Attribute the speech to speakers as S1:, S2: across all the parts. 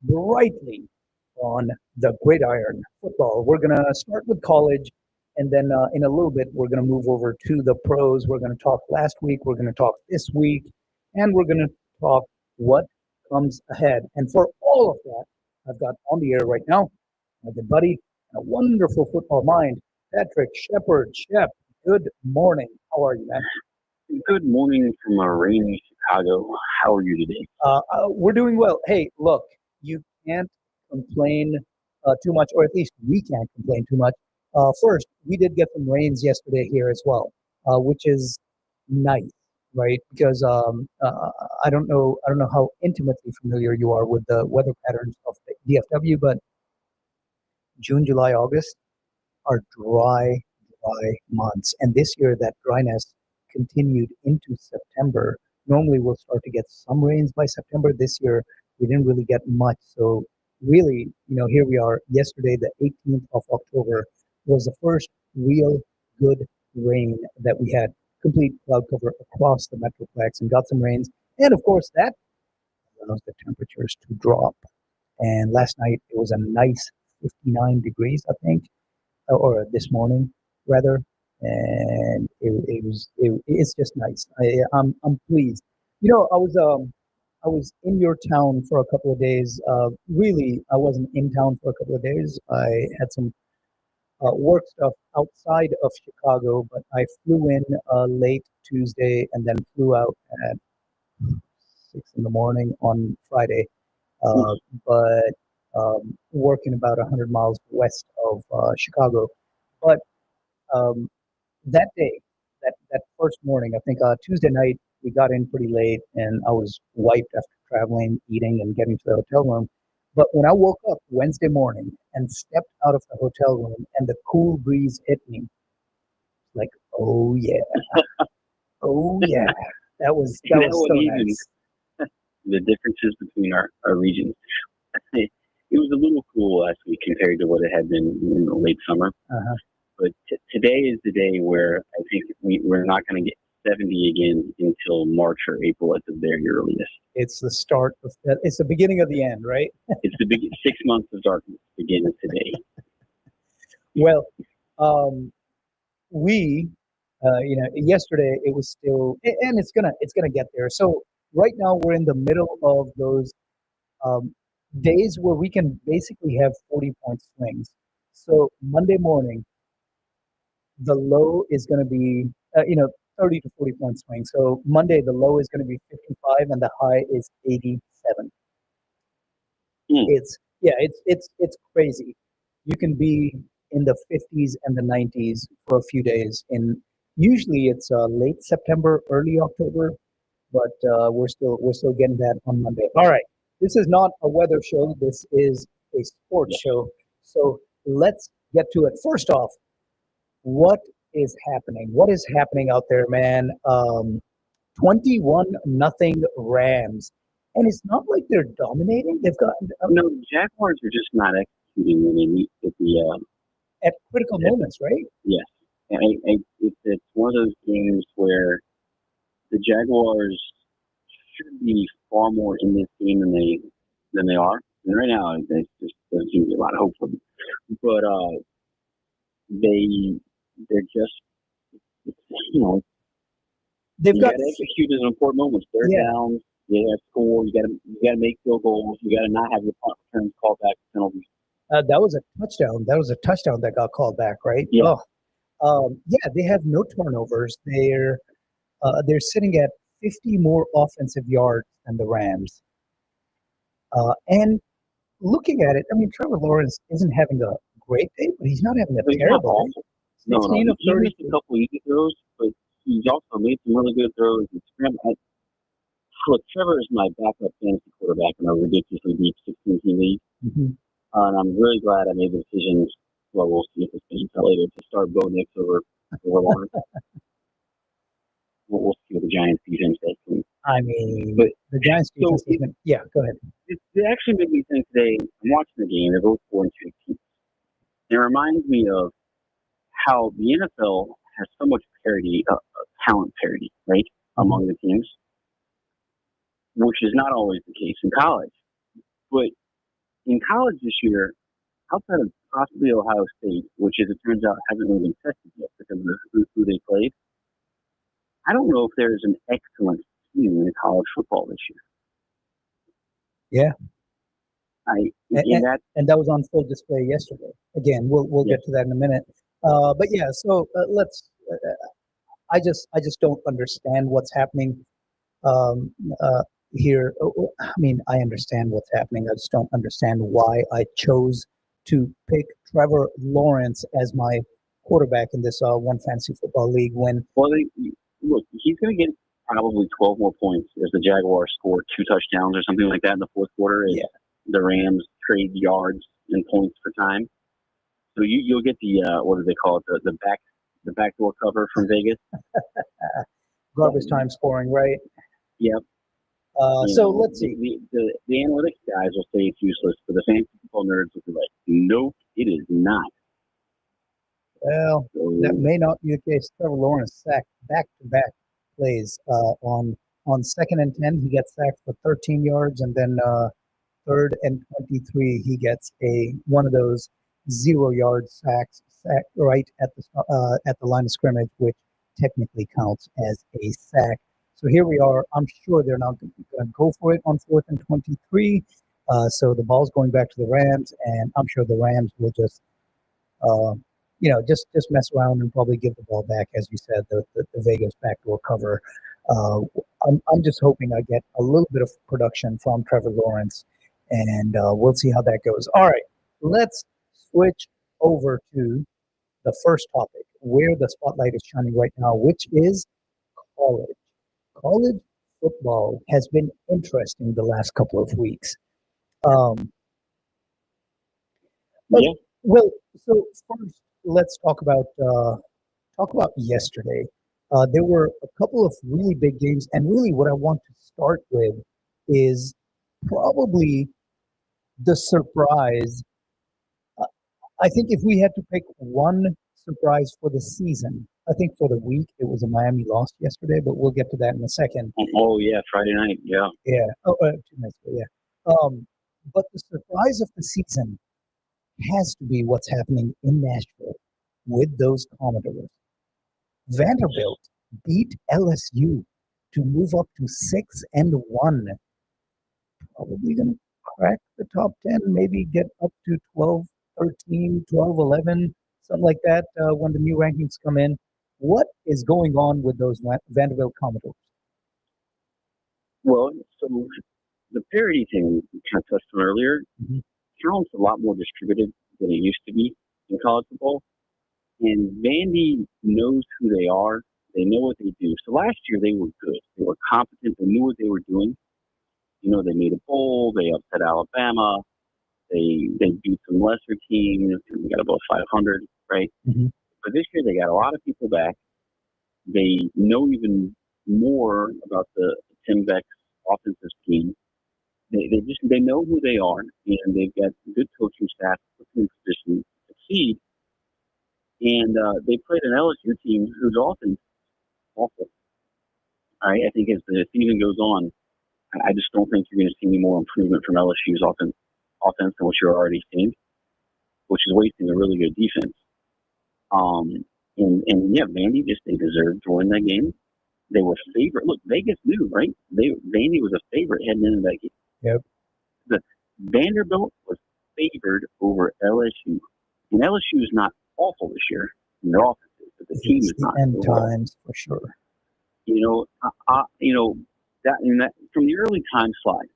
S1: brightly on the gridiron football. We're going to start with college, and then in a little bit, we're going to move over to the pros. We're going to talk last week, we're going to talk this week, and we're going to talk what comes ahead. And for all of that, I've got on the air right now my good buddy and a wonderful football mind, Patrick Shepard. Shep, good morning. How are you, man?
S2: Good morning from a rainy Chicago. How are you today?
S1: We're doing well. Hey, look, you can't complain too much, or at least we can't complain too much. First, we did get some rains yesterday here as well, which is nice, right? Because I don't know how intimately familiar you are with the weather patterns of the DFW, but June, July, August are dry months. And this year, that dryness continued into September. Normally, we'll start to get some rains by September. This year, we didn't really get much. So, really, here we are. Yesterday, the 18th of October, was the first real good rain that we had. Complete cloud cover across the Metroplex and got some rains. And of course, that allows the temperatures to drop. And last night, it was a nice 59 degrees, I think, or this morning rather, and it's just nice. I'm pleased. I was in your town for a couple of days. Really, I wasn't in town for a couple of days. I had some work stuff outside of Chicago, but I flew in late Tuesday and then flew out at 6 in the morning on Friday. But working about 100 miles west of Chicago. But um, that day, that first morning, I think Tuesday night, we got in pretty late, and I was wiped after traveling, eating, and getting to the hotel room. But when I woke up Wednesday morning and stepped out of the hotel room, and the cool breeze hit me, like, oh yeah, oh yeah, that was so nice.
S2: The differences between our regions. It was a little cool last week compared to what it had been in the late summer.
S1: Uh-huh.
S2: But today is the day where I think we're not going to get 70 again until March or April at the very earliest.
S1: It's the start of that. It's the beginning of the end, right?
S2: It's the big 6 months of darkness begins today.
S1: Well, we, yesterday it was still, and it's gonna get there. So right now we're in the middle of those um, days where we can basically have 40-point swings. So Monday morning, the low is going to be, 30 to 40-point swing. So Monday, the low is going to be 55 and the high is 87.
S2: Mm.
S1: It's crazy. You can be in the 50s and the 90s for a few days. In usually it's late September, early October, but we're still getting that on Monday. All right, this is not a weather show. This is a sports show. So let's get to it. First off, what is happening? What is happening out there, man? 21 nothing Rams. And it's not like they're dominating. They've got
S2: No, the Jaguars are just not executing when they meet at the
S1: at critical moments, right?
S2: yes. It's one of those games where the Jaguars should be far more in this game than they are. And right now, there seems to be a lot of hope for them. But they're just
S1: They've
S2: you
S1: got
S2: got to execute in important moments. Third
S1: yeah.
S2: down, you got to score. You got to make field goals. You got to not have your punt returns called back to penalties.
S1: That was a touchdown. That was a touchdown that got called back, right?
S2: Yeah.
S1: Yeah. They have no turnovers. They're sitting at 50 more offensive yards than the Rams. And looking at it, I mean, Trevor Lawrence isn't having a great day, but he's not having a
S2: But he's not
S1: terrible
S2: awful.
S1: day.
S2: No.
S1: 16 of
S2: He
S1: 30.
S2: missed a couple easy throws, but he's also made some really good throws. Look, Trevor is my backup fantasy quarterback in a ridiculously deep 16-team league.
S1: Mhm.
S2: And I'm really glad I made the decision. Well, we'll see if it's going to later to start Bo Nix over Lawrence. We'll see what the Giants defense does.
S1: I mean,
S2: But
S1: the Giants
S2: so
S1: defense has been, yeah, go ahead.
S2: it actually made me think today. I'm watching the game. They're both 4-2 teams. It reminds me of how the NFL has so much parity, talent parity, right, among the teams, which is not always the case in college. But in college this year, outside of possibly Ohio State, which as it turns out hasn't really been tested yet because of who they played, I don't know if there's an excellent team in college football this
S1: Yeah.
S2: year.
S1: And that was on full display yesterday. Again, we'll get to that in a minute. But yeah, so let's. I just don't understand what's happening here. I mean, I understand what's happening. I just don't understand why I chose to pick Trevor Lawrence as my quarterback in this one fantasy football league. When
S2: look, he's going to get probably 12 more points as the Jaguars score 2 touchdowns or something like that in the fourth quarter.
S1: Yeah.
S2: The Rams trade yards and points for time. So you'll get the what do they call it, the backdoor cover from Vegas.
S1: Garbage time scoring, right?
S2: Yep.
S1: Let's see.
S2: The analytics guys will say it's useless, but the fantasy football nerds will be like, nope, it is not.
S1: Well, that may not be the case. Trevor Lawrence sacked back-to-back plays on 2nd and 10. He gets sacked for 13 yards, and then 3rd and 23, he gets one of those 0-yard sacks right at the line of scrimmage, which technically counts as a sack. So here we are. I'm sure they're not going to go for it on 4th and 23. So the ball's going back to the Rams, and I'm sure the Rams will just just mess around and probably give the ball back, as you said, the Vegas backdoor cover. I'm just hoping I get a little bit of production from Trevor Lawrence, and we'll see how that goes. All right, let's switch over to the first topic, where the spotlight is shining right now, which is college. College football has been interesting the last couple of weeks.
S2: Yeah.
S1: Well, so first, let's talk about yesterday. There were a couple of really big games, and really what I want to start with is probably the surprise. I think if we had to pick one surprise for the season, I think for the week it was a Miami loss yesterday, but we'll get to that in a second.
S2: Oh yeah, Friday night, yeah.
S1: Yeah. Oh, 2 nights ago, yeah. But the surprise of the season has to be what's happening in Nashville with those Commodores. Vanderbilt beat LSU to move up to 6-1. Probably going to crack the top 10, maybe get up to 12, 13, 12, 11, something like that when the new rankings come in. What is going on with those Vanderbilt Commodores?
S2: Well, so the parity thing we kind of touched on earlier, talent's a lot more distributed than it used to be in college football. And Vandy knows who they are. They know what they do. So last year they were good. They were competent. They knew what they were doing. They made a bowl. They upset Alabama. They beat some lesser teams. They got above 500, right?
S1: Mm-hmm.
S2: But this year they got a lot of people back. They know even more about the Tim Beck's offensive scheme. They know who they are, and they've got good coaching staff put them in position to succeed. And they played an LSU team whose offense is awful. All right, I think as the season goes on, I just don't think you're going to see any more improvement from LSU's offense than what you're already seeing, which is wasting a really good defense. And yeah, Vandy they deserved to win that game. They were favorite. Look, Vegas knew, right? Vandy was a favorite heading into that game.
S1: Yep.
S2: The Vanderbilt was favored over LSU, and LSU is not awful this year in their offenses, but the team is not.
S1: End times for sure.
S2: That from the early time slide,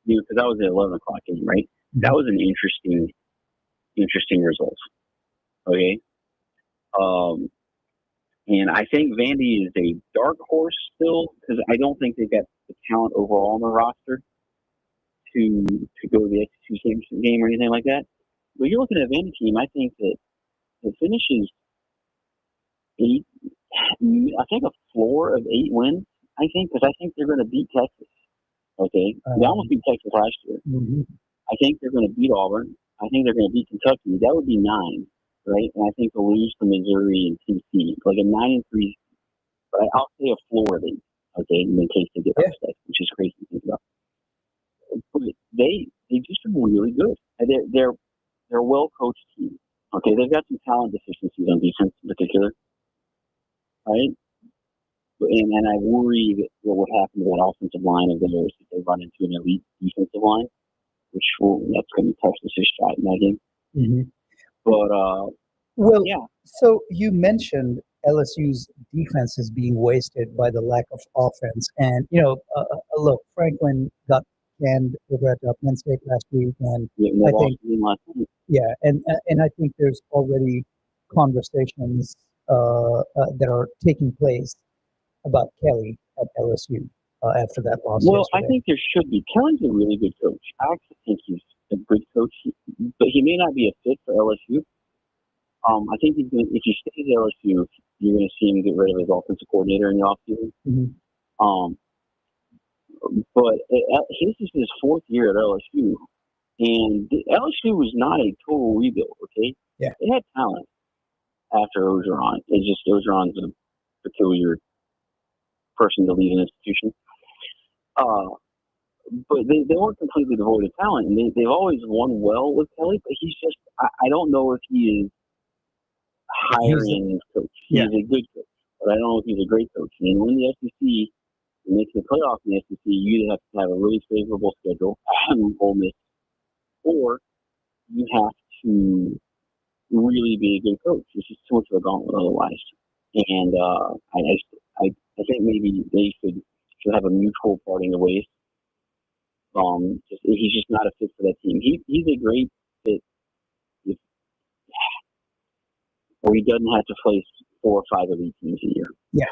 S2: because that was the 11 o'clock game, right? Mm-hmm. That was an interesting result. Okay. And I think Vandy is a dark horse still because I don't think they've got the talent overall on the roster to go to the execution game or anything like that. But you're looking at a Vandy team, I think that it finishes 8, I think a floor of 8 wins, I think, because I think they're going to beat Texas. Okay? They almost beat Texas last year.
S1: Mm-hmm.
S2: I think they're going to beat Auburn. I think they're going to beat Kentucky. That would be 9. Right, and I think they'll lose to Missouri and Tennessee, like a 9-3. But I'll say a floor of 8, okay, in case they get upset, which is crazy to think about. But they just are really good. they're a well coached team. Okay, they've got some talent deficiencies on defense in particular, right? And I worry that what would happen to that offensive line of theirs if they run into an elite defensive line, that's going to be tough to see shot in that game.
S1: Mm-hmm.
S2: But
S1: well,
S2: yeah.
S1: So you mentioned LSU's defense is being wasted by the lack of offense, and look, Franklin got canned over at Penn State last week, and I think and I think there's already conversations that are taking place about Kelly at LSU after that loss.
S2: Well,
S1: yesterday.
S2: I think there should be. Kelly's a really good coach. I actually think he's a good coach, but he may not be a fit for LSU. I think if he stays at LSU, you're going to see him get rid of his offensive coordinator in the offseason.
S1: Mm-hmm.
S2: But this is his fourth year at LSU, and LSU was not a total rebuild. Okay,
S1: yeah,
S2: they had talent after Orgeron. It's just Orgeron's a peculiar person to lead an institution. But they weren't completely devoid of talent, and they've always won well with Kelly. But he's just I don't know if he is higher-end coach. He's a good coach, but I don't know if he's a great coach. And when the SEC makes the playoff in the SEC, you have to have a really favorable schedule, Ole Miss, or you have to really be a good coach. It's just too much of a gauntlet otherwise. And I think maybe they should have a mutual parting of ways. He's just not a fit for that team. He's a great fit where he doesn't have to face 4 or 5 elite teams a year.
S1: Yeah.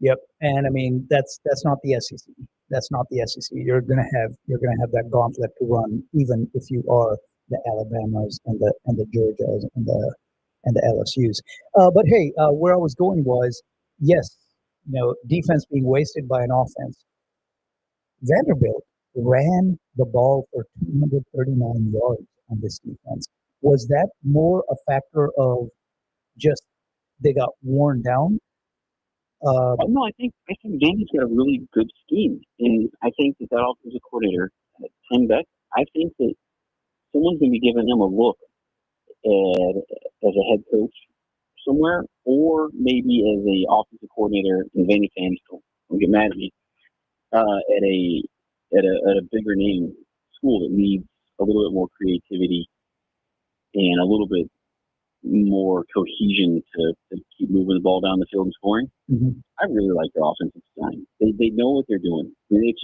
S1: Yep. And I mean that's not the SEC. That's not the SEC. You're gonna have that gauntlet to run, even if you are the Alabamas and the Georgias and the LSUs. But hey, where I was going was, yes, defense being wasted by an offense. Vanderbilt ran the ball for 239 yards on this defense. Was that more a factor of just they got worn down?
S2: No, I think Vandy's got a really good scheme, and I think that offensive coordinator, Tim Beck, I think that someone's going to be giving him a look as a head coach somewhere, or maybe as a offensive coordinator. And Vandy fans don't get mad at me at a bigger name school that needs a little bit more creativity and a little bit more cohesion to keep moving the ball down the field and scoring.
S1: Mm-hmm.
S2: I really like their offensive design. They know what they're doing. I mean,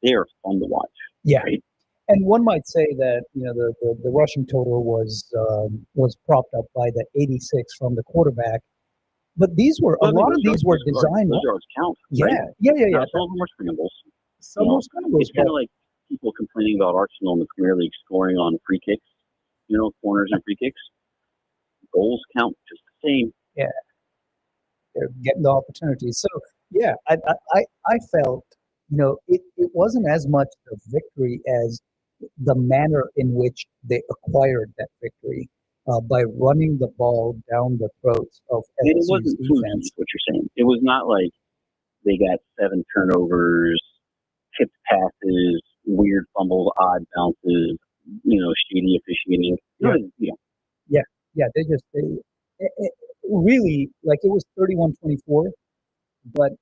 S2: they are fun to watch.
S1: Yeah,
S2: right?
S1: And one might say that the rushing total was propped up by the 86 from the quarterback, but these were a lot of these were designed.
S2: Those yards count.
S1: Yeah,
S2: right?
S1: yeah.
S2: Some of them were scrambles.
S1: Some were scrambles.
S2: It's kind of like people complaining about Arsenal in the Premier League scoring on free kicks. Corners and free kicks. Goals count just the same.
S1: Yeah, they're getting the opportunities. So yeah, I felt it wasn't as much the victory as the manner in which they acquired that victory by running the ball down the throats of LSU's
S2: it wasn't
S1: defense.
S2: What you're saying, it was not like they got 7 turnovers, tipped passes, weird fumbles, odd bounces, shady officiating.
S1: Yeah, they really, like, it was 31-24, but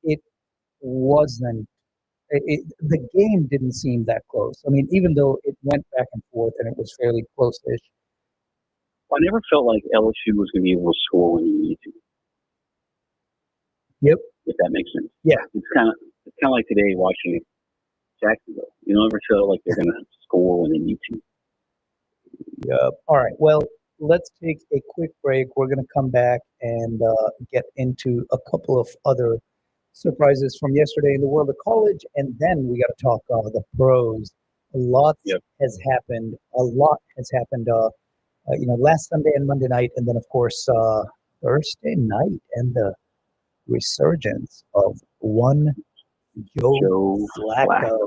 S1: it wasn't. The game didn't seem that close. I mean, even though it went back and forth and it was fairly close-ish.
S2: I never felt like LSU was going to be able to score when you needed to.
S1: Yep.
S2: If that makes sense.
S1: Yeah.
S2: It's kind of like today watching Jacksonville. You don't ever feel like they're going to score when they need to.
S1: Yep. All right. Well, let's take a quick break. We're going to come back and get into a couple of other surprises from yesterday in the world of college, and then we got to talk the pros. A lot has happened. Last Sunday and Monday night, and then of course Thursday night, and the resurgence of one Joe Flacco,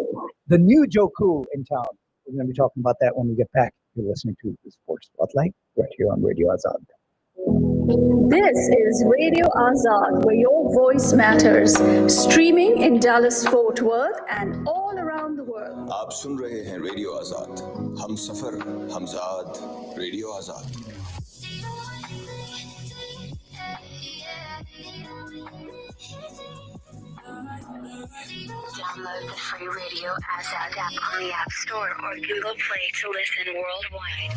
S1: the new Joe Cool in town. We're going to be talking about that when we get back. You're listening to the Sports Spotlight right here on Radio Azad.
S3: This is Radio Azad, where your voice matters. Streaming in Dallas, Fort Worth, and all around the the world.
S4: आप सुन रहे हैं radio Azad हम सफर हमजाद radio Azad
S5: Download the free Radio Azad app on the App Store or Google Play to listen worldwide.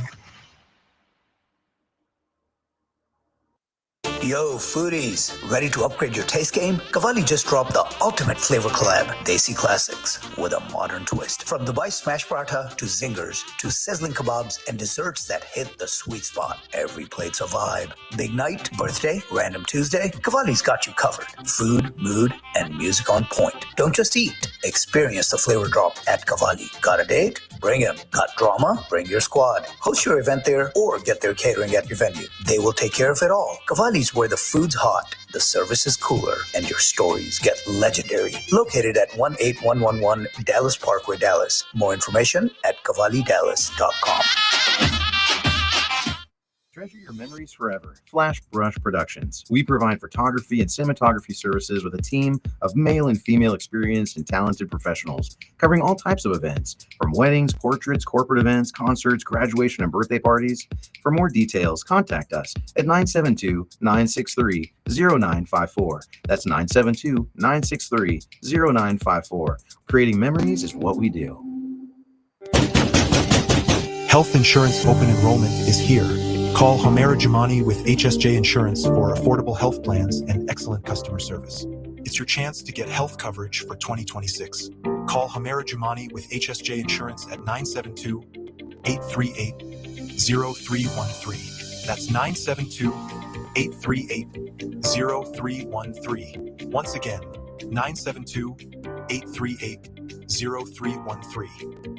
S6: Yo, foodies, ready to upgrade your taste game? Cavalli just dropped the ultimate flavor collab, Desi Classics, with a modern twist. From Dubai smash paratha to zingers to sizzling kebabs and desserts that hit the sweet spot. Every plate's a vibe. Big night, birthday, random Tuesday, Cavalli's got you covered. Food, mood, and music on point. Don't just eat. Experience the flavor drop at Cavalli. Got a date? Bring him. Got drama? Bring your squad. Host your event there or get their catering at your venue. They will take care of it all. Cavalli's where the food's hot, the service is cooler, and your stories get legendary. Located at 18111 Dallas Parkway, Dallas. More information at cavallidallas.com.
S7: Treasure your memories forever. Flash Brush Productions. We provide photography and cinematography services with a team of male and female experienced and talented professionals covering all types of events, from weddings, portraits, corporate events, concerts, graduation, and birthday parties. For more details, contact us at 972-963-0954. That's 972-963-0954. Creating memories is what we do.
S8: Health insurance open enrollment is here. Call Homera Jumani with HSJ Insurance for affordable health plans and excellent customer service. It's your chance to get health coverage for 2026. Call Homera Jumani with HSJ Insurance at 972-838-0313. That's 972-838-0313. Once again, 972-838-0313.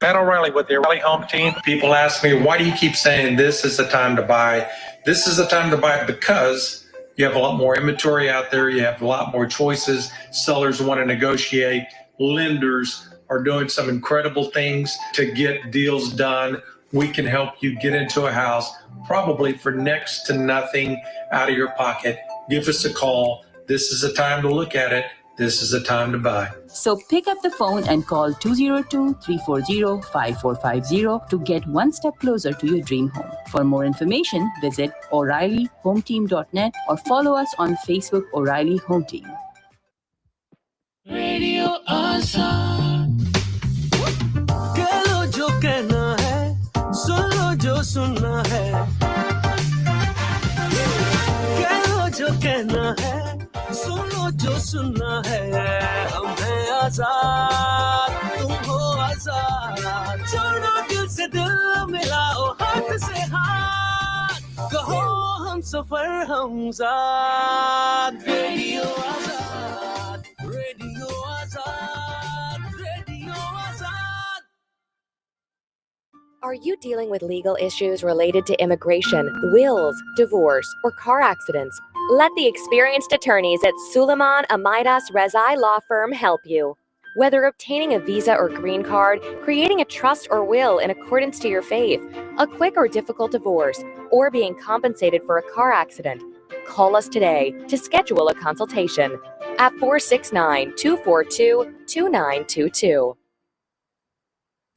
S9: Matt O'Reilly with the O'Reilly Home Team. People ask me, why do you keep saying this is the time to buy? This is the time to buy because you have a lot more inventory out there. You have a lot more choices. Sellers want to negotiate. Lenders are doing some incredible things to get deals done. We can help you get into a house probably for next to nothing out of your pocket. Give us a call. This is the time to look at it. This is the time to buy.
S10: So pick up the phone and call 202-340-5450 to get one step closer to your dream home. For more information, visit O'ReillyHometeam.net or follow us on Facebook O'Reilly Home Team.
S11: Radio Azad. Kehlo jo kehna hai, sun lo jo sunna hai. Kehlo jo kehna hai, sun lo jo sunna hai. हम हैं आजाद, तुम हो आजाद. छोड़ो दिल से दिल मिलाओ हाथ से हाथ. कहो हम सफर हमजाद. Radio Azad, radio Azad, radio Azad.
S12: Are you dealing with legal issues related to immigration, wills, divorce, or car accidents? Let the experienced attorneys at Suleiman Amaidas Rezai Law Firm help you. Whether obtaining a visa or green card, creating a trust or will in accordance to your faith, a quick or difficult divorce, or being compensated for a car accident, call us today to schedule a consultation at 469-242-2922.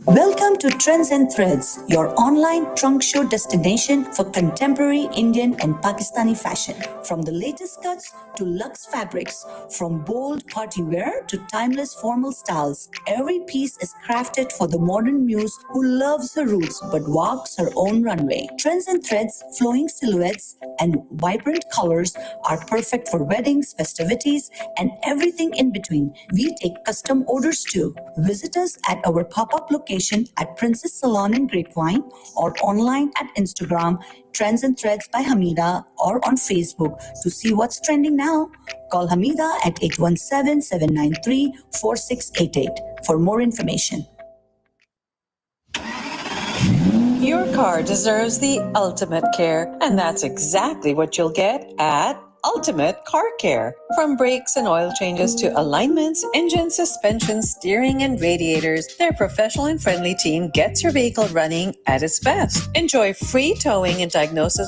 S13: Welcome to Trends and Threads, your online trunk show destination for contemporary Indian and Pakistani fashion. From the latest cuts to luxe fabrics, from bold party wear to timeless formal styles, every piece is crafted for the modern muse who loves her roots but walks her own runway. Trends and Threads, flowing silhouettes, and vibrant colors are perfect for weddings, festivities, and everything in between. We take custom orders too. Visit us at our pop-up location at Princess Salon in Grapevine or online at Instagram, Trends and Threads by Hamida, or on Facebook to see what's trending now. Call Hamida at 817-793-4688 for more information.
S14: Your car deserves the ultimate care, and that's exactly what you'll get at Ultimate Car Care. From brakes and oil changes to alignments, engine, suspension, steering, and radiators, their professional and friendly team gets your vehicle running at its best. Enjoy free towing and diagnosis